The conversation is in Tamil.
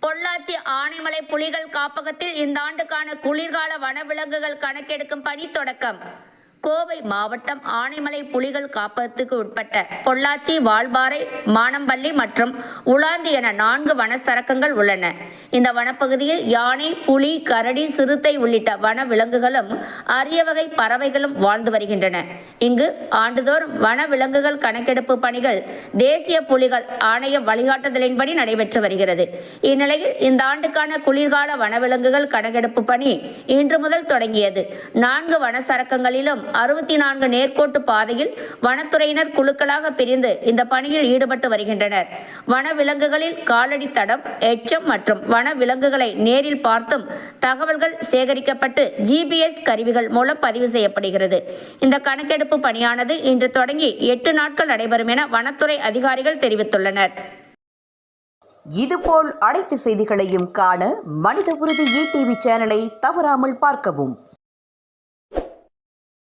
பொள்ளாச்சி ஆனைமலை புலிகள் காப்பகத்தில் இந்த ஆண்டுக்கான குளிர்கால வனவிலங்குகள் கணக்கெடுக்கும் பணி தொடக்கம். கோவை மாவட்டம் ஆனைமலை புலிகள் காப்பகத்துக்கு உட்பட்ட பொள்ளாச்சி, வால்பாறை, மானம்பள்ளி மற்றும் உலாந்தி என 4 வனச்சரகங்கள் உள்ளன. இந்த வனப்பகுதியில் யானை, புலி, கரடி, சிறுத்தை உள்ளிட்ட வனவிலங்குகளும் அரிய வகை பறவைகளும் வாழ்ந்து வருகின்றன. இங்கு ஆண்டுதோறும் வனவிலங்குகள் கணக்கெடுப்பு பணிகள் தேசிய புலிகள் ஆணையம் வழிகாட்டுதலின்படி நடைபெற்று வருகிறது. இந்நிலையில் இந்த ஆண்டுக்கான குளிர்கால வனவிலங்குகள் கணக்கெடுப்பு பணி இன்று முதல் தொடங்கியது. 4 வனச்சரகங்களிலும் 64 நேர்கோட்டு பாதையில் வனத்துறையினர் குழுக்களாக பிரிந்து இந்த பணியில் ஈடுபட்டு வருகின்றனர். வனவிலங்குகளில் காலடி தடம், எச்சம் மற்றும் வனவிலங்குகளை நேரில் பார்த்தும் தகவல்கள் சேகரிக்கப்பட்டு GPS கருவிகள் மூலம் பதிவு செய்யப்படுகிறது. இந்த கணக்கெடுப்பு பணியானது இன்று தொடங்கி 8 நாட்கள் நடைபெறும் என வனத்துறை அதிகாரிகள் தெரிவித்துள்ளனர். இதுபோல் அனைத்து செய்திகளையும் காண மனித உறுதி ETV சேனலை தவறாமல் பார்க்கவும்.